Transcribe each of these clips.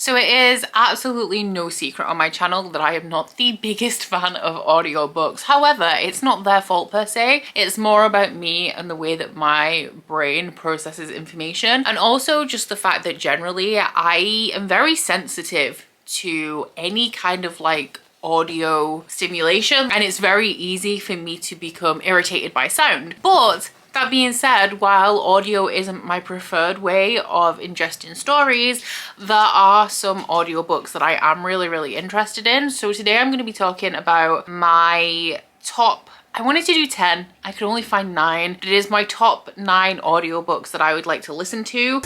So it is absolutely no secret on my channel that I am not the biggest fan of audiobooks. However, it's not their fault per se. It's more about me and the way that my brain processes information, and also just the fact that generally I am very sensitive to any kind of like audio stimulation, and it's very easy for me to become irritated by sound. But that being said, while audio isn't my preferred way of ingesting stories, there are some audiobooks that I am really interested in. So today I'm going to be talking about my top, I wanted to do 10, I could only find 9. It is my top 9 audiobooks that I would like to listen to.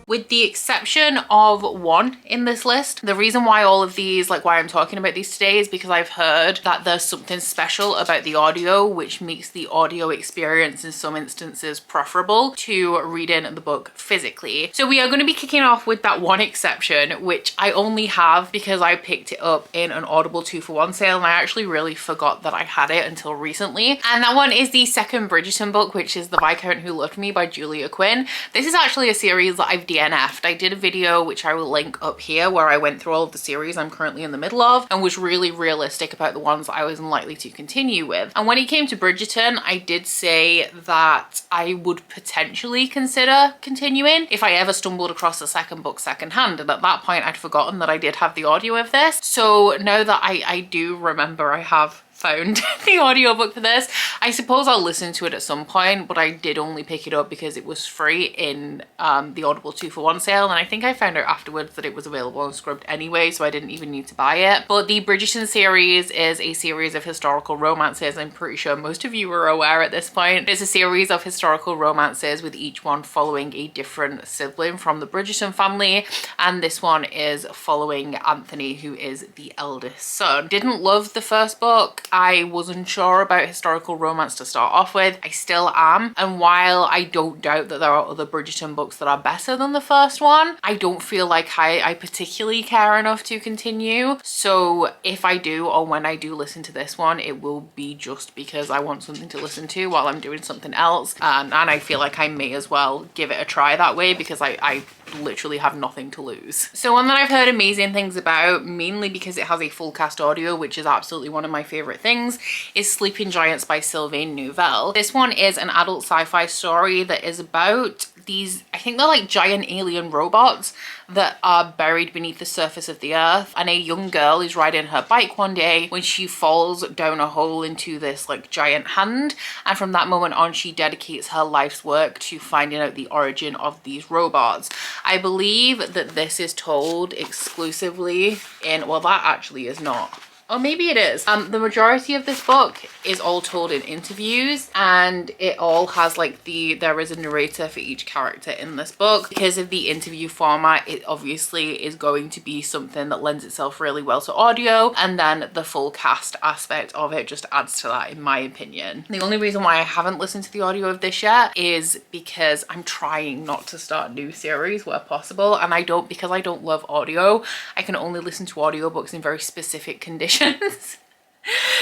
With the exception of one in this list. The reason why all of these, like why I'm talking about these today, is because I've heard that there's something special about the audio which makes the audio experience in some instances preferable to reading the book physically. So we are going to be kicking off with that one exception, which I only have because I picked it up in an Audible 2-for-1 sale, and I actually really forgot that I had it until recently. And that one is the second Bridgerton book, which is The Viscount Who Loved Me by Julia Quinn. This is actually a series that I've DNF'd. I did a video which I will link up here where I went through all of the series I'm currently in the middle of and was really realistic about the ones that I was unlikely to continue with. And when it came to Bridgerton, I did say that I would potentially consider continuing if I ever stumbled across the second book secondhand, and at that point I'd forgotten that I did have the audio of this. So now that I do remember I have found the audiobook for this, I suppose I'll listen to it at some point, but I did only pick it up because it was free in the Audible 2-for-1 sale, and I think I found out afterwards that it was available on Scribd anyway, so I didn't even need to buy it. But the Bridgerton series is a series of historical romances. I'm pretty sure most of you are aware at this point. It's a series of historical romances with each one following a different sibling from the Bridgerton family, and this one is following Anthony, who is the eldest son. Didn't love the first book. I wasn't sure about historical romance to start off with. I still am. And while I don't doubt that there are other Bridgerton books that are better than the first one, I don't feel like I particularly care enough to continue. So if I do, or when I do listen to this one, it will be just because I want something to listen to while I'm doing something else. And I feel like I may as well give it a try that way because I literally have nothing to lose. So one that I've heard amazing things about, mainly because it has a full cast audio, which is absolutely one of my favorite things, is Sleeping Giants by Sylvain Neuvel. This one is an adult sci-fi story that is about these, I think they're like giant alien robots that are buried beneath the surface of the earth, and a young girl is riding her bike one day when she falls down a hole into this like giant hand, and from that moment on she dedicates her life's work to finding out the origin of these robots. I believe that this is told exclusively in, well, that actually is not. Or maybe it is. The majority of this book is all told in interviews, and it all has like there is a narrator for each character in this book. Because of the interview format, it obviously is going to be something that lends itself really well to audio, and then the full cast aspect of it just adds to that, in my opinion. The only reason why I haven't listened to the audio of this yet is because I'm trying not to start new series where possible, and because I don't love audio, I can only listen to audiobooks in very specific conditions.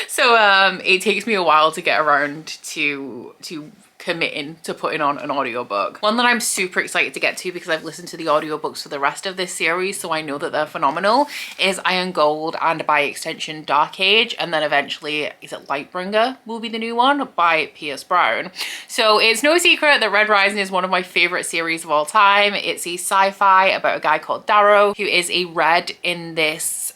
So it takes me a while to get around to committing to putting on an audiobook. One that I'm super excited to get to because I've listened to the audiobooks for the rest of this series, so I know that they're phenomenal, is Iron Gold and by extension Dark Age, and then eventually, is it Lightbringer will be the new one by Pierce Brown. So it's no secret that Red Rising is one of my favorite series of all time. It's a sci-fi about a guy called Darrow who is a red in this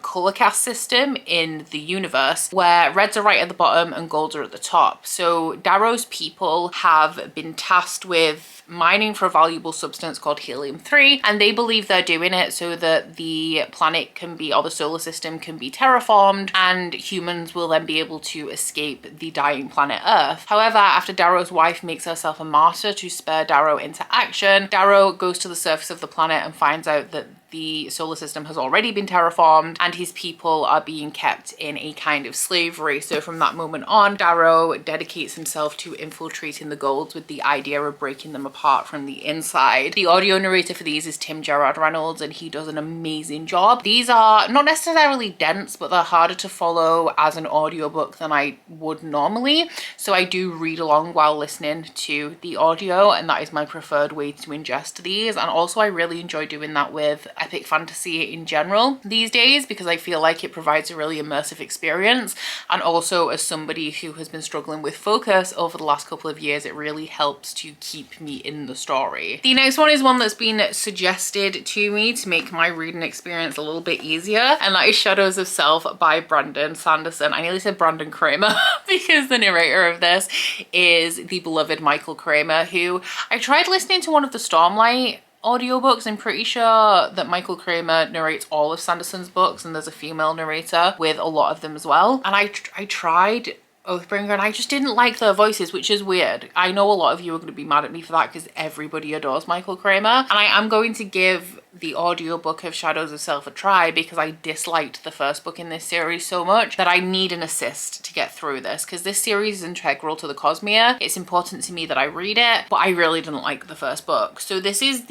color cast system in the universe where reds are right at the bottom and golds are at the top. So Darrow's people have been tasked with mining for a valuable substance called helium-3, and they believe they're doing it so that the planet can be, or the solar system can be terraformed, and humans will then be able to escape the dying planet Earth. However, after Darrow's wife makes herself a martyr to spur Darrow into action, Darrow goes to the surface of the planet and finds out that the solar system has already been terraformed and his people are being kept in a kind of slavery. So from that moment on, Darrow dedicates himself to infiltrating the Golds with the idea of breaking them apart from the inside. The audio narrator for these is Tim Gerard Reynolds, and he does an amazing job. These are not necessarily dense, but they're harder to follow as an audiobook than I would normally. So I do read along while listening to the audio, and that is my preferred way to ingest these. And also I really enjoy doing that with epic fantasy in general these days, because I feel like it provides a really immersive experience. And also, as somebody who has been struggling with focus over the last couple of years, it really helps to keep me in the story. The next one is one that's been suggested to me to make my reading experience a little bit easier, and that is Shadows of Self by Brandon Sanderson. I nearly said Brandon Kramer because the narrator of this is the beloved Michael Kramer, who I tried listening to one of the Stormlight audiobooks. I'm pretty sure that Michael Kramer narrates all of Sanderson's books, and there's a female narrator with a lot of them as well. And I tried Oathbringer and I just didn't like their voices, which is weird. I know a lot of you are going to be mad at me for that because everybody adores Michael Kramer, and I am going to give the audiobook of Shadows of Self a try because I disliked the first book in this series so much that I need an assist to get through this, because this series is integral to the Cosmere. It's important to me that I read it, but I really didn't like the first book. So this is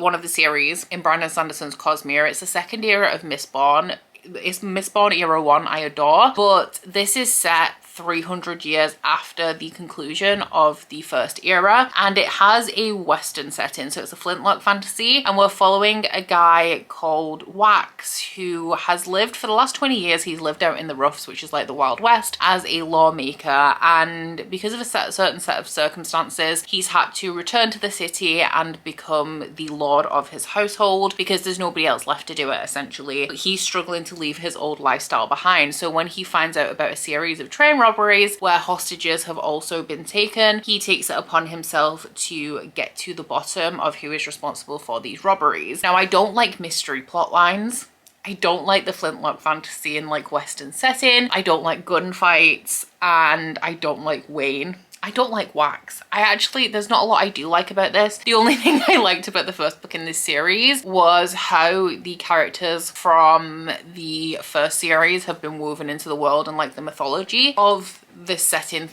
one of the series in Brandon Sanderson's Cosmere. It's the second era of Mistborn. It's Mistborn Era 1 I adore, but this is set 300 years after the conclusion of the first era, and it has a Western setting, so it's a flintlock fantasy, and we're following a guy called Wax who has lived for the last 20 years. He's lived out in the roughs, which is like the Wild West, as a lawmaker, and because of a certain set of circumstances, he's had to return to the city and become the lord of his household because there's nobody else left to do it, essentially. He's struggling to leave his old lifestyle behind, so when he finds out about a series of train robberies where hostages have also been taken, he takes it upon himself to get to the bottom of who is responsible for these robberies. Now, I don't like mystery plot lines. I don't like the flintlock fantasy in like Western setting. I don't like gunfights, and I don't like Wayne. I don't like Wax. There's not a lot I do like about this. The only thing I liked about the first book in this series was how the characters from the first series have been woven into the world and like the mythology of this setting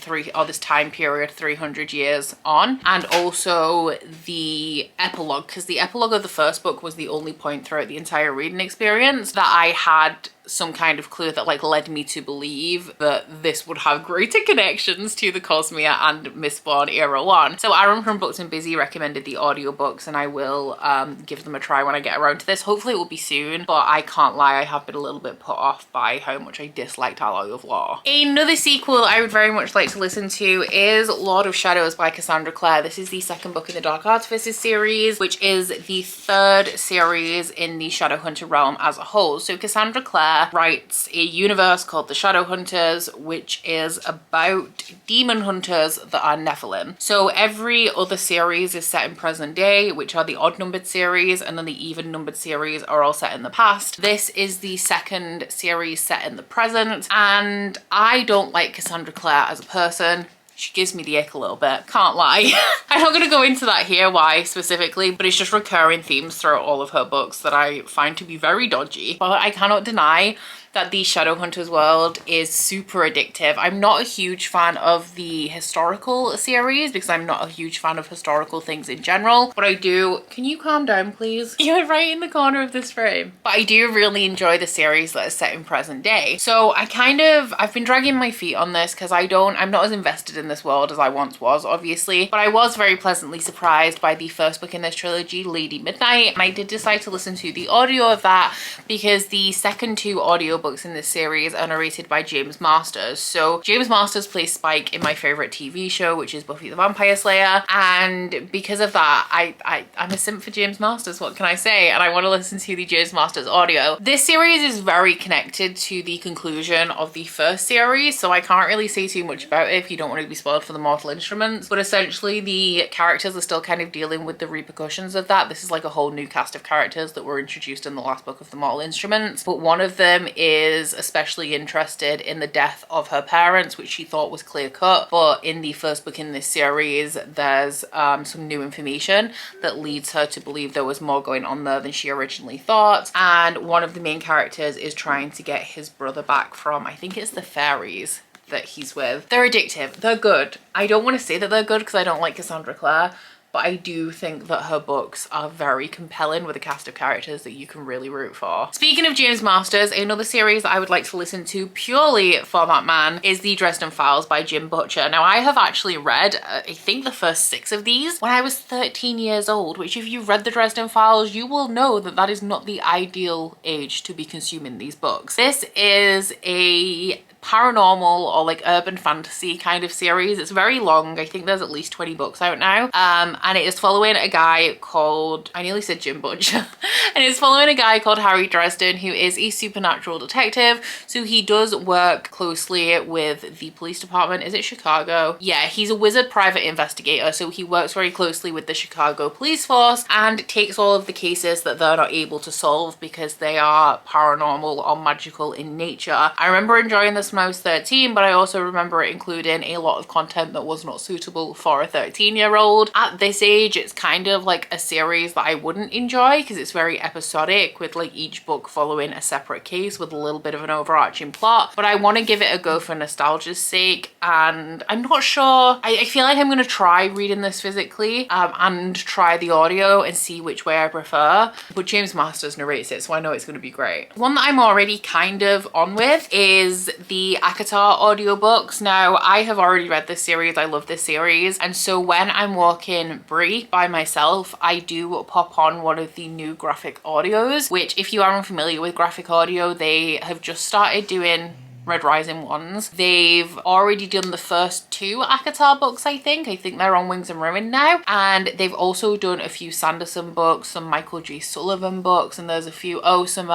this time period 300 years on, and also the epilogue, because the epilogue of the first book was the only point throughout the entire reading experience that I had some kind of clue that like led me to believe that this would have greater connections to the Cosmere and Mistborn Era 1. So Aaron from Books and Busy recommended the audiobooks, and I will give them a try when I get around to this. Hopefully it will be soon, but I can't lie, I have been a little bit put off by how much I disliked Alloy of Law. Another sequel I would very much like to listen to is Lord of Shadows by Cassandra Clare. This is the second book in the Dark Artifices series, which is the third series in the Shadowhunter realm as a whole. So Cassandra Clare writes a universe called the Shadowhunters, which is about demon hunters that are Nephilim. So every other series is set in present day, which are the odd numbered series, and then the even numbered series are all set in the past. This is the second series set in the present, and I don't like Cassandra Clare as a person. She gives me the ick a little bit, can't lie. I'm not going to go into that here, why specifically, but it's just recurring themes throughout all of her books that I find to be very dodgy. But I cannot deny that the Shadowhunters world is super addictive. I'm not a huge fan of the historical series because I'm not a huge fan of historical things in general, but I do— can you calm down please? You're right in the corner of this frame. But I do really enjoy the series that is set in present day. So I've been dragging my feet on this because I'm not as invested in this world as I once was, obviously, but I was very pleasantly surprised by the first book in this trilogy, Lady Midnight, and I did decide to listen to the audio of that because the second two audiobooks in this series are narrated by James Masters. So James Masters plays Spike in my favorite TV show, which is Buffy the Vampire Slayer, and because of that I'm a simp for James Masters, what can I say? And I want to listen to the James Masters audio. This series is very connected to the conclusion of the first series, so I can't really say too much about it if you don't want to be spoiled for the Mortal Instruments, but essentially the characters are still kind of dealing with the repercussions of that. This is like a whole new cast of characters that were introduced in the last book of the Mortal Instruments, but one of them is is especially interested in the death of her parents, which she thought was clear cut. But in the first book in this series, there's some new information that leads her to believe there was more going on there than she originally thought. And one of the main characters is trying to get his brother back from, I think it's the fairies that he's with. They're addictive. They're good. I don't want to say that they're good because I don't like Cassandra Clare, but I do think that her books are very compelling with a cast of characters that you can really root for. Speaking of James Masters, another series that I would like to listen to purely for that man is the Dresden Files by Jim Butcher. Now, I have actually read, I think the first 6 of these when I was 13 years old, which if you've read the Dresden Files, you will know that that is not the ideal age to be consuming these books. This is a paranormal or like urban fantasy kind of series. It's very long. I think there's at least 20 books out now. And it is following a guy called, I nearly said Jim Butcher, and it's following a guy called Harry Dresden, who is a supernatural detective. So he does work closely with the police department. Is it Chicago? Yeah, he's a wizard private investigator. So he works very closely with the Chicago police force and takes all of the cases that they're not able to solve because they are paranormal or magical in nature. I remember enjoying this when I was 13, but I also remember it including a lot of content that was not suitable for a 13-year-old. At this age, it's kind of like a series that I wouldn't enjoy because it's very episodic with like each book following a separate case with a little bit of an overarching plot. But I want to give it a go for nostalgia's sake, and I'm not sure. I feel like I'm going to try reading this physically and try the audio and see which way I prefer. But James Masters narrates it, so I know it's going to be great. One that I'm already kind of on with is the ACOTAR audiobooks. Now, I have already read this series. I love this series. And so when I'm walking Brie by myself, I do pop on one of the new graphic audios, which if you are unfamiliar with graphic audio, they have just started doing Red Rising ones. They've already done the first 2 ACOTAR books, I think. I think they're on Wings and Ruin now. And they've also done a few Sanderson books, some Michael J. Sullivan books, and there's a few, some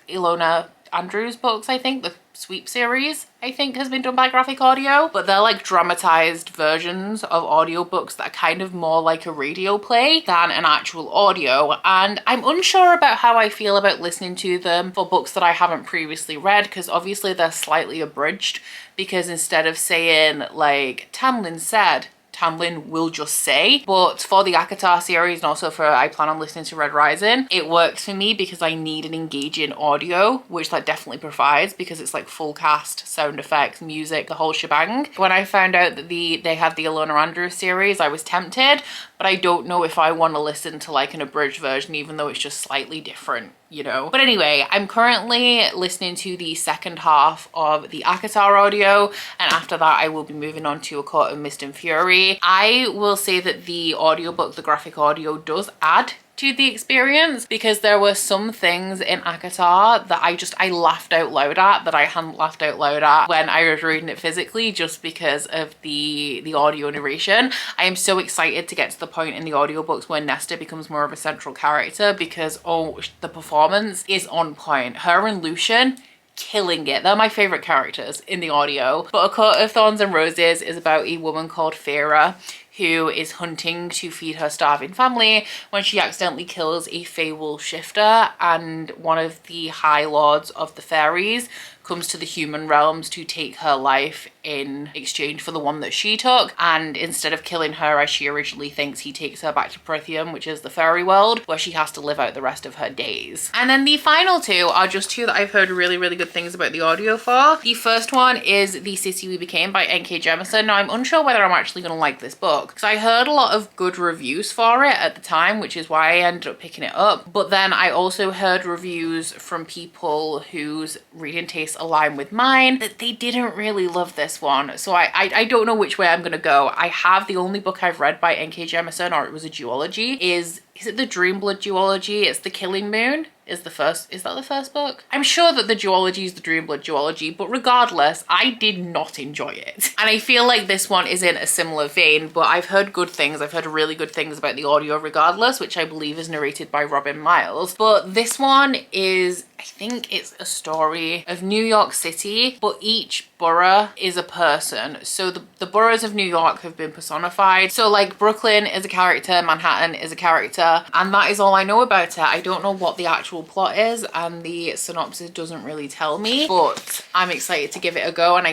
Ilona Andrews books, I think. The Sweep series, I think, has been done by graphic audio, but they're like dramatized versions of audiobooks that are kind of more like a radio play than an actual audio. And I'm unsure about how I feel about listening to them for books that I haven't previously read, because obviously they're slightly abridged, because instead of saying like Tamlin said, Tamlin will just say. But for the ACOTAR series and also for I plan on listening to Red Rising, it works for me because I need an engaging audio, which that definitely provides because it's like full cast, sound effects, music, the whole shebang. When I found out that they had the Ilona Andrews series, I was tempted, but I don't know if I want to listen to like an abridged version, even though it's just slightly different, you know. But anyway, I'm currently listening to the second half of the ACOTAR audio, and after that I will be moving on to A Court of Mist and Fury. I will say that the audiobook, the graphic audio, does add to the experience, because there were some things in ACOTAR that I laughed out loud at that I hadn't laughed out loud at when I was reading it physically, just because of the audio narration. I am so excited to get to the point in the audiobooks where Nesta becomes more of a central character, because the performance is on point. Her and Lucian, killing it. They're my favorite characters in the audio. But A Court of Thorns and Roses is about a woman called Feyre who is hunting to feed her starving family when she accidentally kills a Fey wolf shifter, and one of the High Lords of the fairies comes to the human realms to take her life in exchange for the one that she took. And instead of killing her as she originally thinks, he takes her back to Prithium, which is the fairy world, where she has to live out the rest of her days. And then the final 2 are just 2 that I've heard really, really good things about the audio for. The first one is The City We Became by N.K. Jemisin. Now, I'm unsure whether I'm actually going to like this book, because I heard a lot of good reviews for it at the time, which is why I ended up picking it up. But then I also heard reviews from people whose reading tastes align with mine that they didn't really love this one. So I don't know which way I'm gonna go. I have the only book I've read by N.K. Jemisin, or it was a duology, is it the Dreamblood duology? It's The Killing Moon. Is that the first book? I'm sure that the duology is the Dreamblood duology, but regardless, I did not enjoy it. And I feel like this one is in a similar vein, but I've heard good things. I've heard really good things about the audio regardless, which I believe is narrated by Robin Miles. But this one is I think it's a story of New York City, but each borough is a person. So the boroughs of New York have been personified. So like Brooklyn is a character, Manhattan is a character, and that is all I know about it. I don't know what the actual plot is, and the synopsis doesn't really tell me, but I'm excited to give it a go. And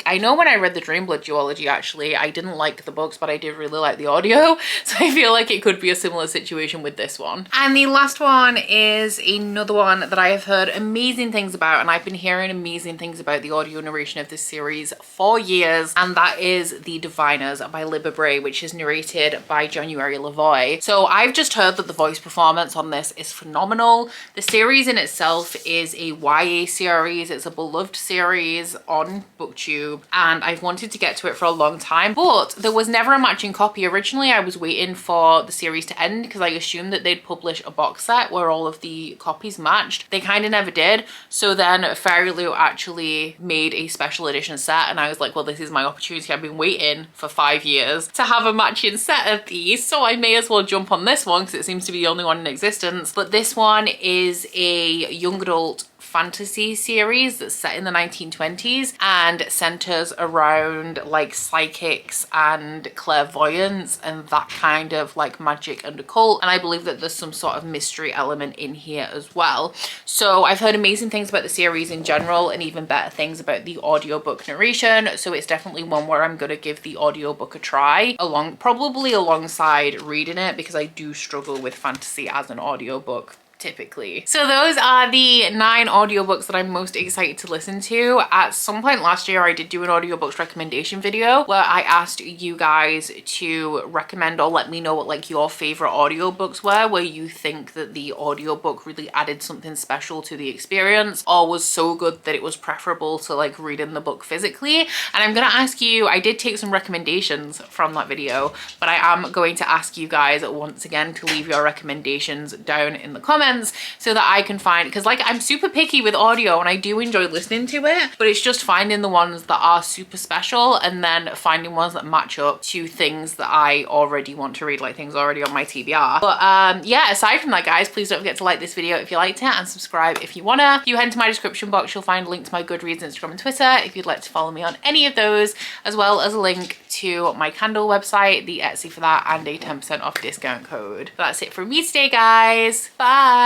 I know when I read the Dreamblood duology, actually, I didn't like the books, but I did really like the audio. So I feel like it could be a similar situation with this one. And the last one is another one that I have heard amazing things about, and I've been hearing amazing things about the audio narration of this series for years, and that is The Diviners by Libba Bray, which is narrated by January Lavoie. So I've just heard that the voice performance on this is phenomenal. The series in itself is a YA series. It's a beloved series on BookTube, and I've wanted to get to it for a long time, but there was never a matching copy. Originally, I was waiting for the series to end because I assumed that they'd publish a box set where all of the copies matched. They kind of never did. So then FairyLoot actually made a special edition set, and I was like, well, this is my opportunity. I've been waiting for 5 years to have a matching set of these, so I may as well jump on this one because it seems to be the only one in existence. But this one is a young adult fantasy series that's set in the 1920s and centers around like psychics and clairvoyance and that kind of like magic and occult, and I believe that there's some sort of mystery element in here as well. So I've heard amazing things about the series in general, and even better things about the audiobook narration, so it's definitely one where I'm gonna give the audiobook a try, probably alongside reading it, because I do struggle with fantasy as an audiobook typically. So those are the 9 audiobooks that I'm most excited to listen to. At some point last year, I did do an audiobooks recommendation video where I asked you guys to recommend or let me know what like your favorite audiobooks were, where you think that the audiobook really added something special to the experience or was so good that it was preferable to like reading the book physically. And I'm gonna ask you, I did take some recommendations from that video, but I am going to ask you guys once again to leave your recommendations down in the comments so that I can find, because like I'm super picky with audio and I do enjoy listening to it, but it's just finding the ones that are super special and then finding ones that match up to things that I already want to read, like things already on my TBR. But yeah, aside from that, guys, please don't forget to like this video if you liked it and subscribe if you wanna. If you head to my description box, you'll find a link to my Goodreads, Instagram and Twitter if you'd like to follow me on any of those, as well as a link to my Kindle website, the Etsy for that, and a 10% off discount code. But that's it from me today, guys. Bye.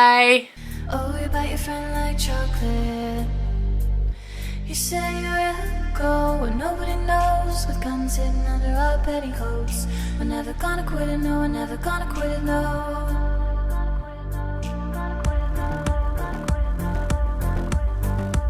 Oh, you bite your friend like chocolate. You say you'll go where nobody knows, with guns hidden under our petticoats. We're never gonna quit it, no, we're never gonna quit it, no.